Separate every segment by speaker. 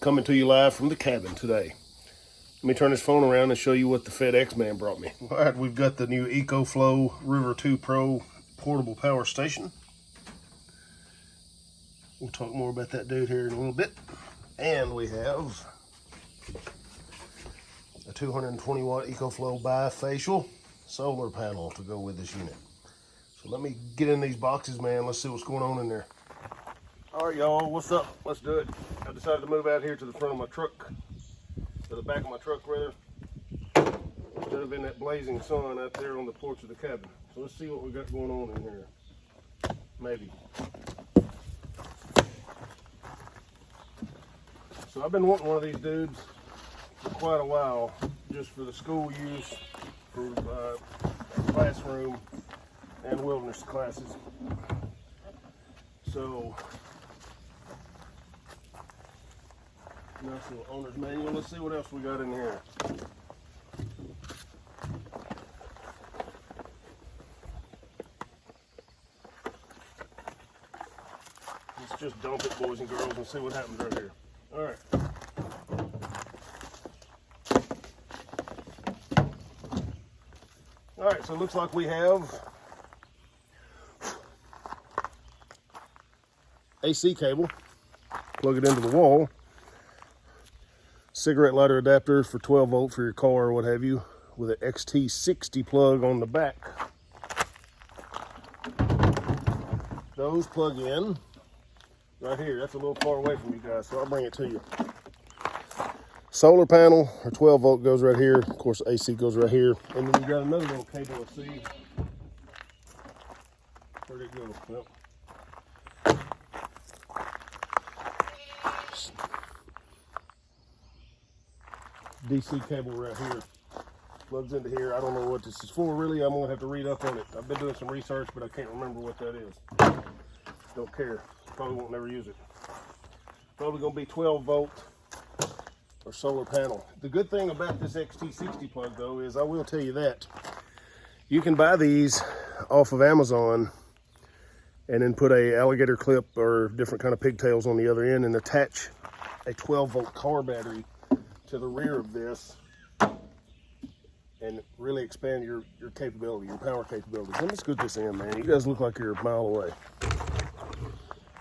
Speaker 1: coming to you live from the cabin today. Let me turn this phone around and show you what the FedEx man brought me. All right, we've got the new EcoFlow River 2 Pro portable power station. We'll talk more about that dude here in a little bit. And we have a 220 watt EcoFlow bifacial solar panel to go with this unit. So let me get in these boxes, man. Let's see what's going on in there. All right, y'all, what's up? Let's do it. I decided to move out here to the front of my truck, to the back of my truck rather, instead of in that blazing sun out there on the porch of the cabin. So let's see what we got going on in here. Maybe. So I've been wanting one of these dudes for quite a while, just for the school use, for classroom and wilderness classes. So, nice little owner's manual. Let's see what else we got in here. Let's just dump it, boys and girls, and see what happens right here. All right. All right, so it looks like we have AC cable, plug it into the wall, cigarette lighter adapter for 12 volt for your car or what have you, with an XT60 plug on the back. Those plug in right here. That's a little far away from you guys, so I'll bring it to you. Solar panel or 12 volt goes right here. Of course, AC goes right here. And then you got another little cable, let's see. Where'd it go? Well, DC cable right here. Plugs into here. I don't know what this is for really. I'm gonna have to read up on it. I've been doing some research, but I can't remember what that is. Don't care. Probably won't never use it. Probably gonna be 12 volt or solar panel. The good thing about this XT60 plug though is, I will tell you that, you can buy these off of Amazon and then put a alligator clip or different kind of pigtails on the other end and attach a 12 volt car battery to the rear of this and really expand your capability, your power capability. Let me scoot this in, man. You guys look like you're a mile away.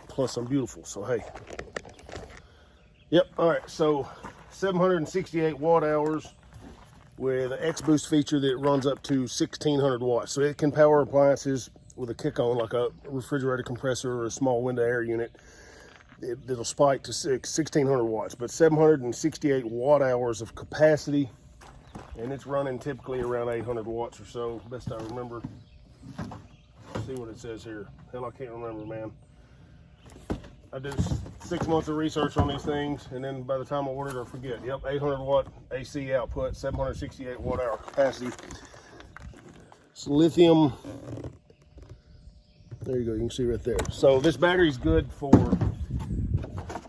Speaker 1: Plus I'm beautiful, so hey. Yep, all right, so 768 watt hours with an X-Boost feature that runs up to 1600 watts. So it can power appliances with a kick on, like a refrigerator compressor or a small window air unit. It'll spike to 1600 watts, but 768 watt hours of capacity, and it's running typically around 800 watts or so, best I remember. Let's see what it says here. Hell, I can't remember, man. I did 6 months of research on these things, and then by the time I ordered, I forget. Yep, 800 watt AC output, 768 watt hour capacity. It's lithium. There you go, you can see right there. So this battery's good for,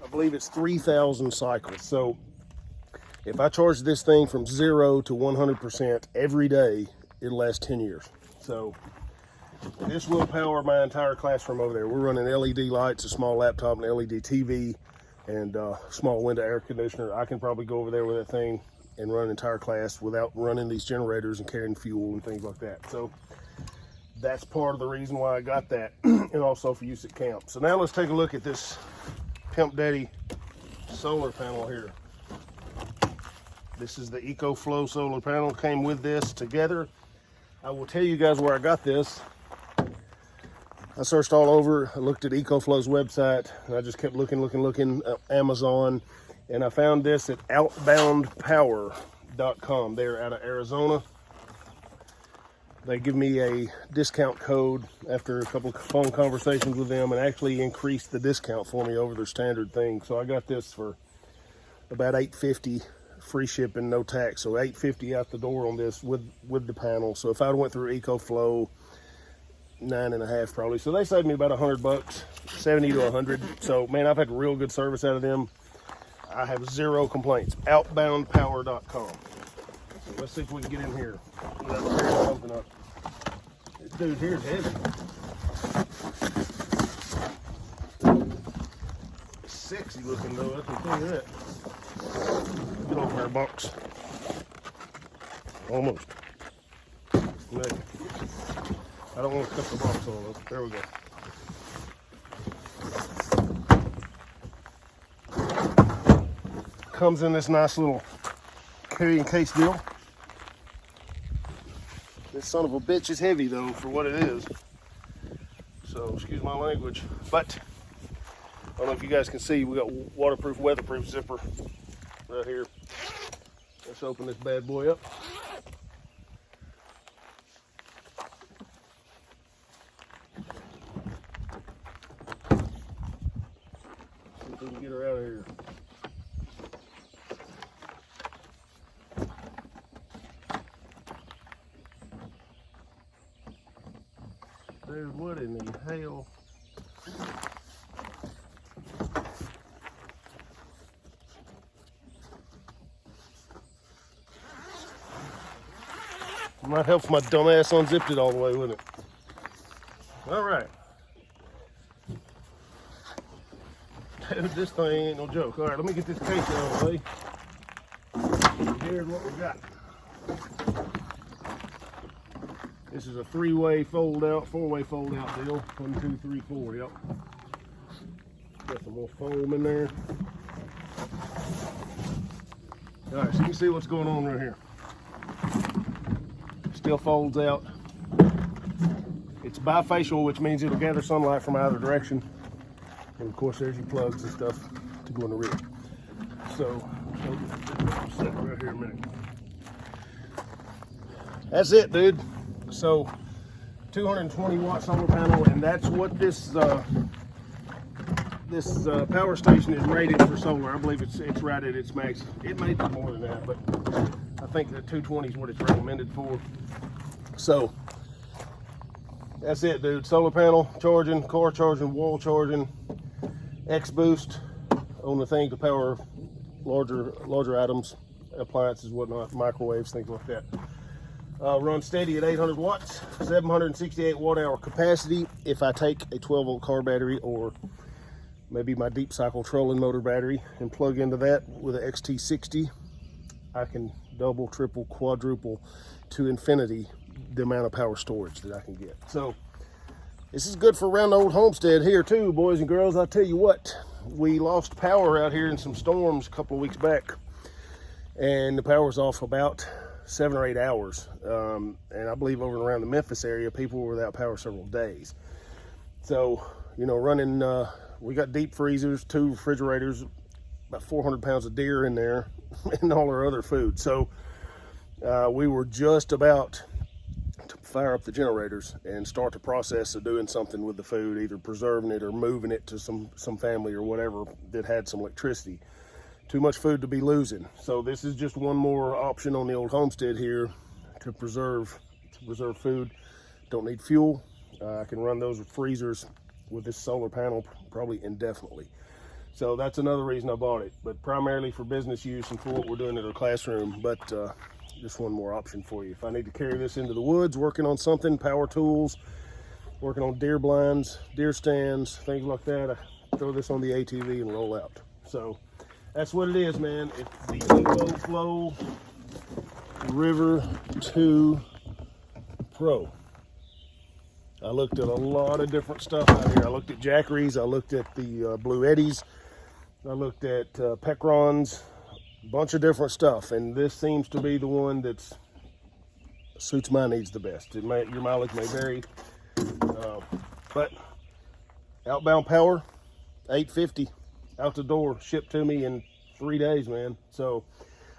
Speaker 1: I believe it's 3,000 cycles. So if I charge this thing from 0 to 100% every day, it'll last 10 years. So this will power my entire classroom over there. We're running LED lights, a small laptop, an LED TV, and a small window air conditioner. I can probably go over there with that thing and run an entire class without running these generators and carrying fuel and things like that. So that's part of the reason why I got that, and also for use at camp. So now let's take a look at this Pimp Daddy solar panel here. This is the EcoFlow solar panel. Came with this together. I will tell you guys where I got this. I searched all over. I looked at EcoFlow's website, and I just kept looking, Amazon, and I found this at outboundpower.com. They're out of Arizona. They give me a discount code after a couple of phone conversations with them, and actually increased the discount for me over their standard thing. So I got this for about $8.50, free shipping, no tax. So $8.50 out the door on this with the panel. So if I went through EcoFlow, $9.50 probably. So they saved me about $100, 70 to 100. So man, I've had real good service out of them. I have zero complaints. Outboundpower.com. So let's see if we can get in here without tearing something up. This dude here's heavy. sexy looking though, I can tell you that. Get over there, box. Almost. Maybe. I don't want to cut the box on it. There we go. Comes in this nice little carrying case deal. This son of a bitch is heavy though for what it is. So excuse my language. But I don't know if you guys can see, we got waterproof, weatherproof zipper right here. Let's open this bad boy up. See if we can get her out of here. Dude, what in the hell? Might help if my dumb ass unzipped it all the way, wouldn't it? All right. Dude, this thing ain't no joke. All right, let me get this case out of the way. Here's what we got. This is a 3-way fold out, 4-way fold out deal. 1, 2, 3, 4, yep. Got some more foam in there. All right, so you can see what's going on right here. Still folds out. It's bifacial, which means it'll gather sunlight from either direction. And of course, there's your plugs and stuff to go in the rear. So, set right here a minute. That's it, dude. So 220 watt solar panel, and that's what this power station is rated for solar. I believe it's right at its max. It may be more than that, but I think that 220 is what it's recommended for. So that's it, dude. Solar panel charging, car charging, wall charging, X boost on the thing to power larger items, appliances, whatnot, microwaves, things like that. Run steady at 800 watts, 768 watt hour capacity. If I take a 12 volt car battery or maybe my deep cycle trolling motor battery and plug into that with an XT60, I can double, triple, quadruple to infinity the amount of power storage that I can get. So this is good for around the old homestead here too, boys and girls. I'll tell you what, we lost power out here in some storms a couple of weeks back, and the power was off about 7 or 8 hours. And I believe over and around the Memphis area, people were without power several days. So, you know, running, we got deep freezers, 2 refrigerators, about 400 pounds of deer in there, and all our other food. So we were just about to fire up the generators and start the process of doing something with the food, either preserving it or moving it to some family or whatever that had some electricity. Too much food to be losing. So this is just one more option on the old homestead here to preserve food. Don't need fuel. I can run those freezers with this solar panel probably indefinitely. So that's another reason I bought it, but primarily for business use and for what we're doing at our classroom. But just one more option for you. If I need to carry this into the woods, working on something, power tools, working on deer blinds, deer stands, things like that, I throw this on the ATV and roll out. So that's what it is, man. It's the EcoFlow River 2 Pro. I looked at a lot of different stuff out here. I looked at Jackeries, I looked at the Blue Eddies, I looked at Pecrons, a bunch of different stuff, and this seems to be the one that suits my needs the best. Your mileage may vary, but outbound power, $850 out the door, shipped to me in 3 days, man. So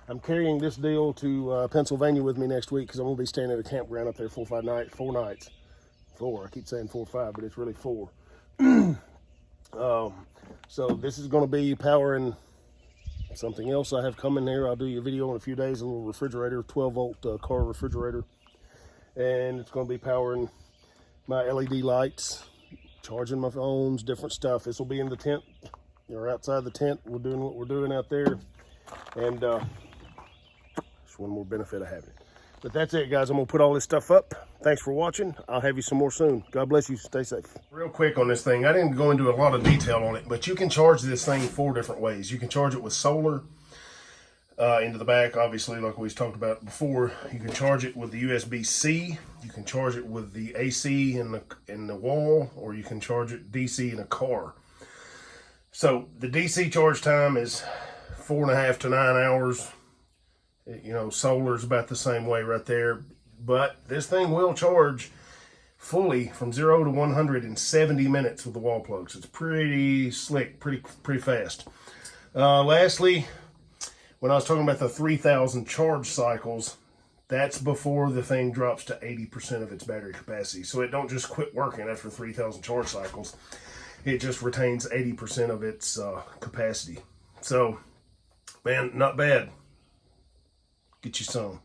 Speaker 1: I'm carrying this deal to Pennsylvania with me next week because I'm gonna be staying at a campground up there 4 nights. 4, I keep saying 4 or 5, but it's really 4. So this is gonna be powering something else I have coming here. I'll do you a video in a few days, a little refrigerator, 12 volt car refrigerator. And it's gonna be powering my LED lights, charging my phones, different stuff. This will be in the tent or outside the tent. We're doing what we're doing out there. And just one more benefit of having it. But that's it, guys. I'm gonna put all this stuff up. Thanks for watching. I'll have you some more soon. God bless you. Stay safe. Real quick on this thing, I didn't go into a lot of detail on it, but you can charge this thing 4 different ways. You can charge it with solar into the back, obviously, like we talked about before. You can charge it with the USB-C. You can charge it with the AC in the wall, or you can charge it DC in a car. So the DC charge time is 4.5 to 9 hours. You know, solar's about the same way right there. But this thing will charge fully from 0 to 100 in 70 minutes with the wall plugs. It's pretty slick, pretty fast. Lastly, when I was talking about the 3,000 charge cycles, that's before the thing drops to 80% of its battery capacity. So it don't just quit working after 3,000 charge cycles. It just retains 80% of its capacity. So, man, not bad. Get you some.